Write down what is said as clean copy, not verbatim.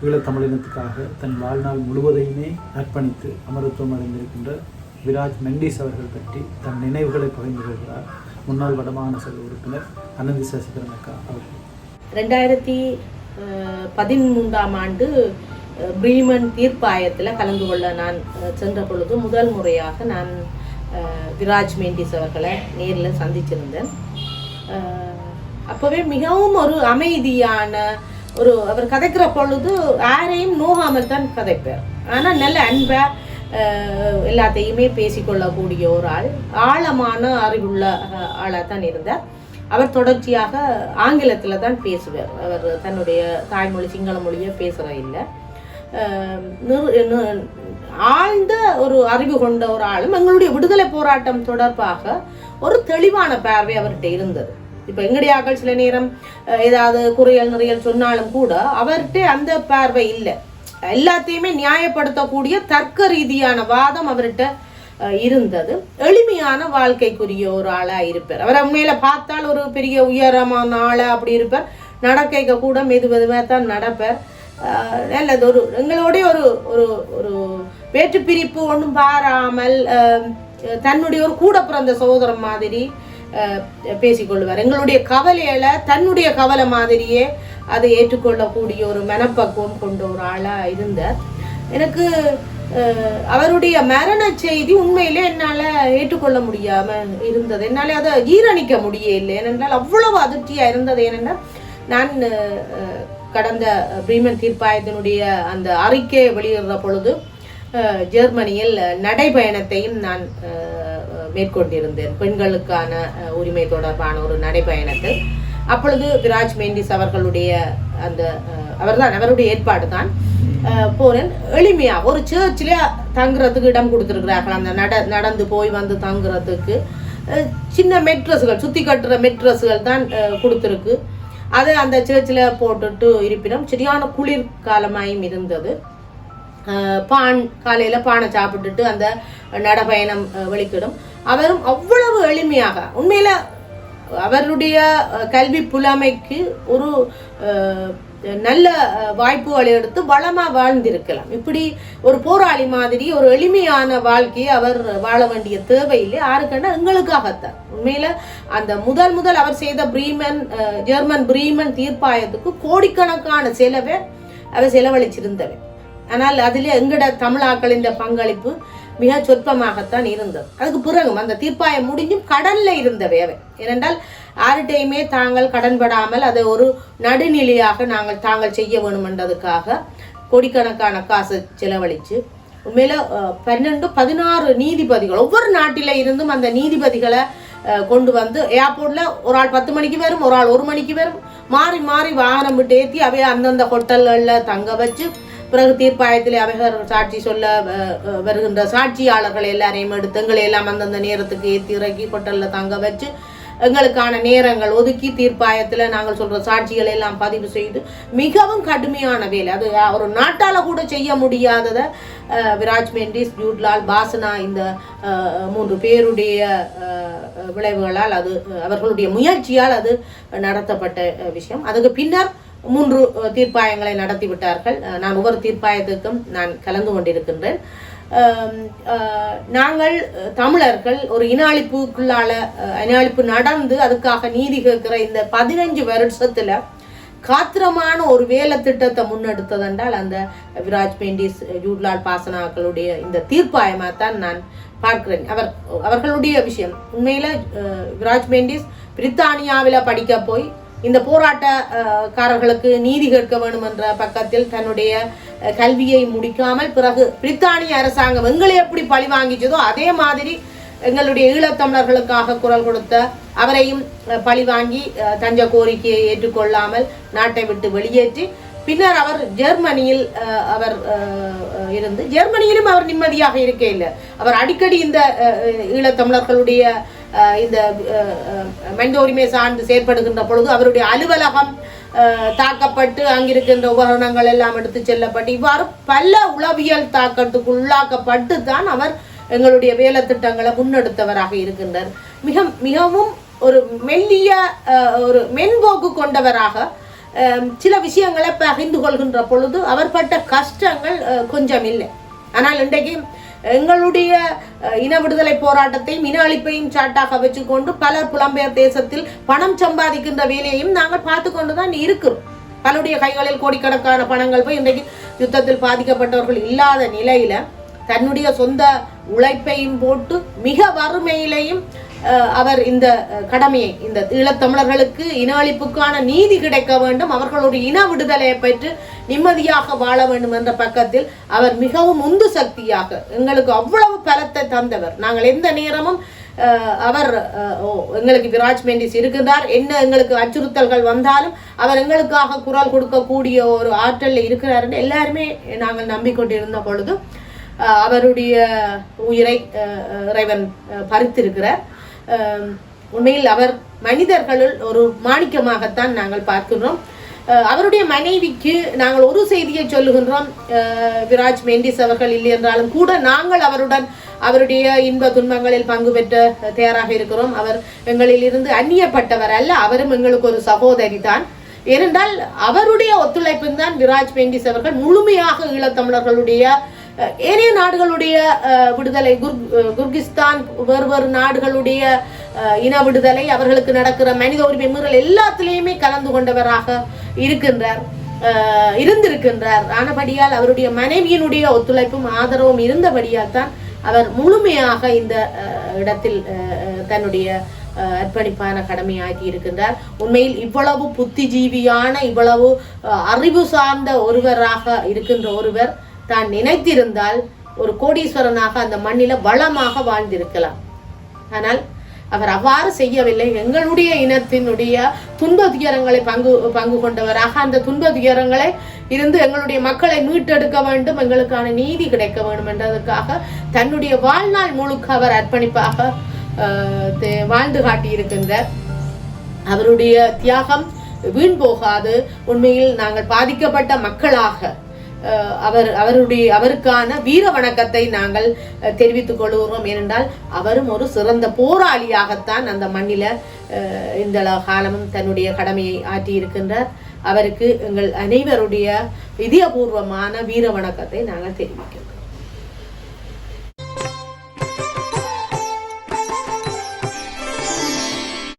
ஈழத்தமிழினத்துக்காக தன் வாழ்நாள் முழுவதையுமே அர்ப்பணித்து அமரத்துவம் அடைந்திருக்கின்ற விராஜ் மெண்டிஸ் அவர்கள் பற்றி தன் நினைவுகளை பகிர்ந்து கொள்கிறார் முன்னாள் வடமாகாண சபை உறுப்பினர் அனந்தி சசிதரன் அக்கா அவர்கள். 2013 ஆண்டு பிரீமன் தீர்ப்பாயத்தில் கலந்து கொள்ள நான் சென்ற பொழுது முதல் முறையாக நான் விராஜ் மெண்டிஸ் அவர்களை நேரில் சந்திச்சிருந்தேன். அப்போவே மிகவும் ஒரு அமைதியான அவர் கதைக்கிற பொழுது யாரையும் நோகாமல் தான் கதைப்பார். ஆனால் நல்ல அன்பாக எல்லாத்தையுமே பேசிக்கொள்ளக்கூடிய ஒரு ஆழமான அறிவுள்ள ஆளாக தான் இருந்தார். அவர் தொடர்ச்சியாக ஆங்கிலத்தில் தான் பேசுவார். அவர் தன்னுடைய தாய்மொழி சிங்கள மொழியை பேசுகிற இல்லை. ஆழ்ந்த ஒரு அறிவு கொண்ட ஒரு ஆளும் எங்களுடைய விடுதலை போராட்டம் தொடர்பாக ஒரு தெளிவான பார்வை அவர்கிட்ட இருந்தது. இப்போ எங்களுடைய ஆக்கள் சில நேரம் ஏதாவது குறையல் நிறையல் சொன்னாலும் கூட அவர்கிட்ட அந்த பார்வை இல்லை. எல்லாத்தையுமே நியாயப்படுத்தக்கூடிய தர்க்க ரீதியான வாதம் அவர்கிட்ட இருந்தது. எளிமையான வாழ்க்கைக்குரிய ஒரு ஆளா இருப்பார். அவரை உண்மையில பார்த்தால் ஒரு பெரிய உயரமான ஆளா அப்படி இருப்பார். நடக்க கூட மெதுவாக தான் நடப்பார். நல்லது ஒரு எங்களுடைய ஒரு ஒரு ஒரு வேற்று பிரிப்பு ஒன்றும் பாராமல் தன்னுடைய ஒரு கூட பிறந்த சகோதரன் மாதிரி பேசிக்கொள்வார். எங்களுடைய கவலையில தன்னுடைய கவலை மாதிரியே அதை ஏற்றுக்கொள்ளக்கூடிய ஒரு மனப்பக்குவம் கொண்ட ஒரு ஆளா இருந்தார். எனக்கு அவருடைய மரண செய்தி உண்மையிலே என்னால் ஏற்றுக்கொள்ள முடியாம இருந்தது. என்னால அதை ஜீரணிக்க முடியலை. ஏனென்றால் அவ்வளவு அதிர்ச்சியா இருந்தது. ஏனென்றால் நான் கடந்த பிரீமன் தீர்ப்பாயத்தினுடைய அந்த அறிக்கை வெளியிடுற பொழுது ஜெர்மனியில் நடைபயணத்தையும் நான் மேற்கொண்டிருந்தேன். பெண்களுக்கான உரிமை தொடர்பான ஒரு நடைபயணத்தில். அப்பொழுது விராஜ் மெண்டிஸ் அவர்களுடைய அவருடைய ஏற்பாடு தான் போனேன். எளிமையாக ஒரு சர்ச்சில் தங்குறதுக்கு இடம் கொடுத்துருக்குறார்கள். அந்த நடந்து போய் வந்து தங்குறதுக்கு சின்ன மெட்ரஸுகள், சுத்தி கட்டுற மெட்ரஸுகள் தான் கொடுத்துருக்கு. அதை அந்த சர்ச்சில் போட்டுட்டு இருப்பினும் சரியான குளிர்காலமாயும் இருந்தது. காலையில் பானை சாப்பிட்டுட்டு அந்த நடப்பயணம் வெளிக்கிடும். அவரும் அவ்வளவு எளிமையாக உண்மையில அவருடைய கல்வி புலமைக்கு ஒரு நல்ல வாய்ப்புகளை எடுத்து வளமாக வாழ்ந்திருக்கலாம். இப்படி ஒரு போராளி மாதிரி ஒரு எளிமையான வாழ்க்கையை அவர் வாழ வேண்டிய தேவையில்லை. யாருக்கன்னா எங்களுக்காகத்தான். உண்மையில அந்த முதல் அவர் செய்த ஜெர்மன் பிரீமன் தீர்ப்பாயத்துக்கு கோடிக்கணக்கான செலவை அவர் செலவழிச்சிருந்தவன். ஆனால் அதில் எங்கட தமிழாக்களின் பங்களிப்பு மிக சொற்பமாகத்தான் இருந்தது. அதுக்கு பிறகும் அந்த தீர்ப்பாயம் முடிஞ்சும் கடன்ல இருந்தவை அவை. ஏனென்றால் யார்கிட்டையுமே தாங்கள் கடன்படாமல் அதை ஒரு நடுநிலையாக தாங்கள் செய்ய வேணும் என்றதுக்காக கோடிக்கணக்கான காசு செலவழிச்சு உண்மையில 12-16 நீதிபதிகள் ஒவ்வொரு நாட்டில இருந்தும் அந்த நீதிபதிகளை கொண்டு வந்து ஏர்போர்ட்ல ஒரு ஆள் 10 மணிக்கு வரும், ஒரு ஆள் 1 மணிக்கு வரும், மாறி மாறி வாகனம் விட்டு ஏற்றி அவைய அந்தந்த ஹோட்டல்கள்ல தங்க வச்சு பிறகு தீர்ப்பாயத்தில் அவைகள் சாட்சி சொல்ல வருகின்ற சாட்சியாளர்கள் எல்லாரையும் எடுத்து எங்களை எல்லாம் அந்தந்த நேரத்துக்கு ஏற்றி இறக்கி ஹோட்டலில் தங்க வச்சு எங்களுக்கான நேரங்கள் ஒதுக்கி தீர்ப்பாயத்தில் நாங்கள் சொல்கிற சாட்சிகளை எல்லாம் பதிவு செய்து மிகவும் கடுமையான வேலை. அது ஒரு நாட்டால் கூட செய்ய முடியாததை விராஜ் மெண்டிஸ், ஜூட்லால், பாசனா இந்த 3 பேருடைய விளைவுகளால் அது அவர்களுடைய முயற்சியால் அது நடத்தப்பட்ட விஷயம். அதுக்கு பின்னர் 3 தீர்ப்பாயங்களை நடத்தி விட்டார்கள். நான் ஒவ்வொரு தீர்ப்பாயத்துக்கும் நான் கலந்து கொண்டிருக்கின்றேன். நாங்கள் தமிழர்கள் ஒரு இனஅழிப்பு நடந்து அதுக்காக நீதி கேட்கிற இந்த 15 வருஷத்துல காத்திரமான ஒரு வேலை திட்டத்தை முன்னெடுத்ததென்றால் அந்த விராஜ் மெண்டிஸ், ஜூட்லால், பாசனாக்களுடைய இந்த தீர்ப்பாயமாகத்தான் நான் பார்க்கிறேன். அவர்களுடைய விஷயம் உண்மையில விராஜ் மெண்டிஸ் பிரித்தானியாவில படிக்க போய் இந்த போராட்டக்காரர்களுக்கு நீதி கேட்க வேண்டும் என்ற பக்கத்தில் தன்னுடைய கல்வியை முடிக்காமல் பிறகு பிரித்தானிய அரசாங்கம் எங்களை எப்படி பழி வாங்கிச்சதோ அதே மாதிரி எங்களுடைய ஈழத்தமிழர்களுக்காக குரல் கொடுத்த அவரையும் பழி வாங்கி தஞ்ச கோரிக்கையை ஏற்றுக்கொள்ளாமல் நாட்டை விட்டு வெளியேற்றி பின்னர் அவர் ஜெர்மனியில் இருந்து ஜெர்மனியிலும் அவர் நிம்மதியாக இருக்க இல்லை. அவர் அடிக்கடி இந்த ஈழத்தமிழர்களுடைய இந்த மனித உரிமை சார்ந்து செயற்படுகின்ற பொழுது அவருடைய அலுவலகம் தாக்கப்பட்டு அங்கிருக்கின்ற உபகரணங்கள் எல்லாம் எடுத்து செல்லப்பட்டு இவ்வாறு பல உளவியல் தாக்கத்துக்கு உள்ளாக்கப்பட்டு தான் அவர் எங்களுடைய வேலை திட்டங்களை முன்னெடுத்தவராக இருக்கின்றார். மிகவும் ஒரு மெல்லிய ஒரு மென்போக்கு கொண்டவராக சில விஷயங்களை பகிர்ந்து கொள்கின்ற பொழுது அவர் பட்ட கஷ்டங்கள் கொஞ்சம் இல்லை. ஆனால் இன்றைக்கு எங்களுடைய இன விடுதலை போராட்டத்தையும் இன அழிப்பையும் சாட்டாக வச்சுக்கொண்டு பலர் புலம்பெயர் தேசத்தில் பணம் சம்பாதிக்கின்ற வேலையையும் நாங்கள் பார்த்து கொண்டுதான் இருக்கிறோம். பலருடைய கைகளில் கோடிக்கணக்கான பணங்கள் போய் இன்றைக்கு யுத்தத்தில் பாதிக்கப்பட்டவர்கள் இல்லாத நிலையில தன்னுடைய சொந்த உழைப்பையும் போட்டு மிக வறுமையிலையும் அவர் இந்த கடமையை, இந்த ஈழத்தமிழர்களுக்கு இன அழிப்புக்கான நீதி கிடைக்க வேண்டும், அவர்களுடைய இன விடுதலையை பெற்று நிம்மதியாக வாழ வேண்டும் என்ற பக்கத்தில் அவர் மிகவும் உந்து சக்தியாக எங்களுக்கு அவ்வளவு பலத்தை தந்தவர். நாங்கள் எந்த நேரமும் அவர் எங்களுக்கு விராஜ் மெண்டிஸ் இருக்கின்றார், என்ன எங்களுக்கு அச்சுறுத்தல்கள் வந்தாலும் அவர் எங்களுக்காக குரல் கொடுக்கக்கூடிய ஒரு ஆற்றல் இருக்கிறார் என்று எல்லாருமே நாங்கள் நம்பிக்கொண்டிருந்த பொழுது அவருடைய உயிரை இறைவன் பறித்திருக்கிறார். உண்மையில் அவர் மனிதர்களுள் ஒரு மாணிக்கமாகத்தான் நாங்கள் பார்க்கின்றோம். அவருடைய மனைவிக்கு நாங்கள் ஒரு செய்தியை சொல்லுகின்றோம், விராஜ் மெண்டிஸ் அவர்கள் இல்லை என்றாலும் கூட நாங்கள் அவருடைய இன்ப துன்பங்களில் பங்கு பெற்ற தயாராக இருக்கிறோம். அவர் எங்களிலிருந்து அந்நியப்பட்டவர் அல்ல, அவரும் எங்களுக்கு ஒரு சகோதரி தான். ஏனென்றால் அவருடைய ஒத்துழைப்பில் தான் விராஜ் மெண்டிஸ் அவர்கள் முழுமையாக ஈழத்தமிழர்களுடைய ஏனைய நாடுகளுடைய விடுதலை, குர்கிஸ்தான் வேறு நாடுகளுடைய இன விடுதலை, அவர்களுக்கு நடக்கிற மனித உரிமை மீறல் எல்லாத்திலையுமே கலந்து கொண்டவராக இருந்திருக்கின்றார். ஆனபடியால் அவருடைய மனைவியினுடைய ஒத்துழைப்பும் ஆதரவும் இருந்தபடியால் தான் அவர் முழுமையாக இந்த இடத்தில் தன்னுடைய அர்ப்பணிப்பான கடமையாகி இருக்கின்றார். உண்மையில் இவ்வளவு புத்திஜீவியான, இவ்வளவு அறிவு சார்ந்த ஒருவராக இருக்கின்ற ஒருவர் தான் நினைத்திருந்தால் ஒரு கோடீஸ்வரனாக அந்த மண்ணில வளமாக வாழ்ந்திருக்கலாம். ஆனால் அவர் அவ்வாறு செய்யவில்லை. எங்களுடைய இனத்தினுடைய துன்ப துயரங்களை பங்கு கொண்டவராக அந்த துன்ப துயரங்களை இருந்து எங்களுடைய மக்களை மீட்டெடுக்க வேண்டும், எங்களுக்கான நீதி கிடைக்க வேண்டும் என்றதற்காக தன்னுடைய வாழ்நாள் முழுக்க அவர் அர்ப்பணிப்பாக வாழ்ந்து காட்டியிருக்கின்றார். அவருடைய தியாகம் வீண் போகாது. உண்மையில் நாங்கள் பாதிக்கப்பட்ட மக்களாக அவருக்கான வீர வணக்கத்தை நாங்கள் தெரிவித்துக் கொள்கிறோம். ஏனென்றால் அவரும் ஒரு சிறந்த போராளியாகத்தான் அந்த மண்ணில இந்த காலமும் தன்னுடைய கடமையை ஆற்றி இருக்கின்றார். அவருக்கு எங்கள் அனைவருடைய இதயபூர்வமான வீர வணக்கத்தை நாங்கள் தெரிவிக்கிறோம்.